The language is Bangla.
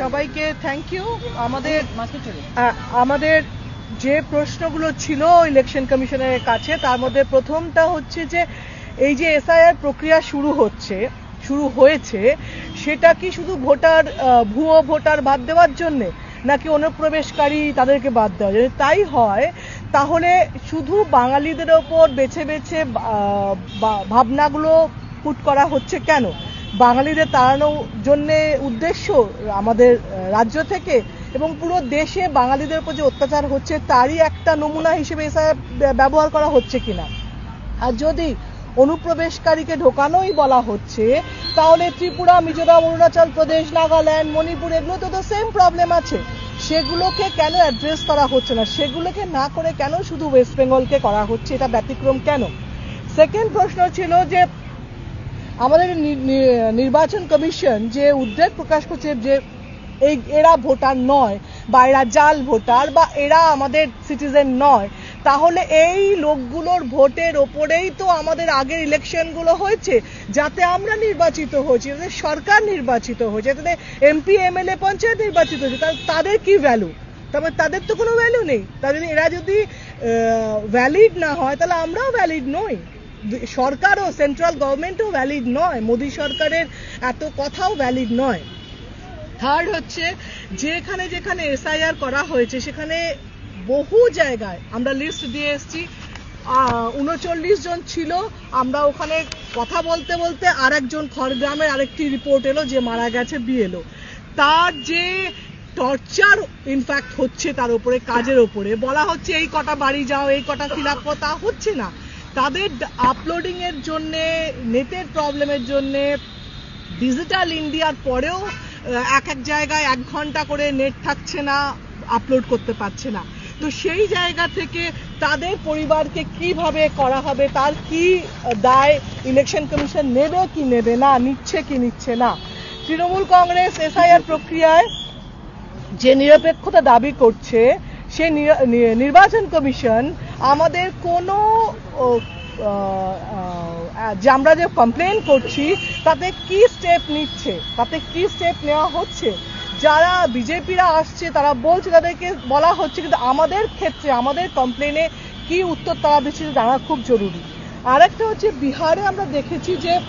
সবাইকে থ্যাংক ইউ। আমাদের যে প্রশ্নগুলো ছিল ইলেকশন কমিশনের কাছে তার মধ্যে প্রথমটা হচ্ছে যে এই যে এসআইআর প্রক্রিয়া শুরু হয়েছে সেটা কি শুধু ভুয়ো ভোটার বাদ দেওয়ার জন্যে নাকি অনুপ্রবেশকারী তাদেরকে বাদ দেওয়া যদি তাই হয় তাহলে শুধু বাঙালিদের ওপর বেছে বেছে ভাবনাগুলো পুট করা হচ্ছে কেন? বাঙালিদের তাড়ানোর জন্যে উদ্দেশ্য আমাদের রাজ্য থেকে এবং পুরো দেশে বাঙালিদের উপর যে অত্যাচার হচ্ছে তারই একটা নমুনা হিসেবে এসআইআর ব্যবহার করা হচ্ছে কিনা? আর যদি অনুপ্রবেশকারীকে ঢোকানোই বলা হচ্ছে তাহলে ত্রিপুরা, মিজোরাম, অরুণাচল প্রদেশ, নাগাল্যান্ড, মণিপুর এগুলো তো সেম প্রবলেম আছে, সেগুলোকে কেন অ্যাড্রেস করা হচ্ছে না? সেগুলোকে না করে কেন শুধু ওয়েস্ট বেঙ্গলকে করা হচ্ছে? এটা ব্যতিক্রম কেন? সেকেন্ড প্রশ্ন ছিল যে আমাদের নির্বাচন কমিশন যে উদ্বেগ প্রকাশ করছে যে এরা ভোটার নয় বা এরা জাল ভোটার বা এরা আমাদের সিটিজেন নয়, তাহলে এই লোকগুলোর ভোটের ওপরেই তো আমাদের আগের ইলেকশনগুলো হয়েছে, যাতে আমরা নির্বাচিত হয়েছি, যাতে সরকার নির্বাচিত হয়েছে, যাতে এমপি, এমএলএ, পঞ্চায়েত নির্বাচিত হয়েছে, তাদের কি ভ্যালু? তারপরে তাদের তো কোনো ভ্যালু নেই। এরা যদি ভ্যালিড না হয় তাহলে আমরাও ভ্যালিড নই, সরকারও, সেন্ট্রাল গভর্নমেন্টও ভ্যালিড নয়, মোদী সরকারের এত কথাও ভ্যালিড নয়। থার্ড হচ্ছে যেখানে যেখানে এসআইআর করা হয়েছে সেখানে বহু জায়গায় আমরা লিস্ট দিয়ে এসেছি, 39 জন ছিল। আমরা ওখানে কথা বলতে বলতে আরেকজন খড়গ্রামের আরেকটি রিপোর্ট এলো যে মারা গেছে বিএলও। তার যে টর্চার ইনফ্যাক্ট হচ্ছে তার উপরে, কাজের উপরে বলা হচ্ছে এই কটা বাড়ি যাও, এই কটা ফিল আপ করো, তা হচ্ছে না। তাদের আপলোডিং এর জন্যে, নেটের প্রবলেমের জন্যে, ডিজিটাল ইন্ডিয়ার পরেও এক জায়গায় 1 ঘন্টা করে নেট থাকছে না, আপলোড করতে পারছে না। তো সেই জায়গা থেকে তাদের পরিবারকে কিভাবে করা হবে, তার কি দায় ইলেকশন কমিশন নেবে কি নেবে না, নিচ্ছে কি নিচ্ছে না? তৃণমূল কংগ্রেস এসআইআর প্রক্রিয়ায় যে নিরপেক্ষতা দাবি করছে সে নির্বাচন কমিশন আমাদের কোনো যে আমরা যে কমপ্লেন করছি তাতে কি স্টেপ নিচ্ছে, তাতে কি স্টেপ নেওয়া হচ্ছে? যারা বিজেপিরা আসছে তারা বলছে, তাদেরকে বলা হচ্ছে, কিন্তু আমাদের ক্ষেত্রে আমাদের কমপ্লেনে কি উত্তর তারা দিচ্ছে জানা খুব জরুরি। আরেকটা হচ্ছে বিহারে আমরা দেখেছি যে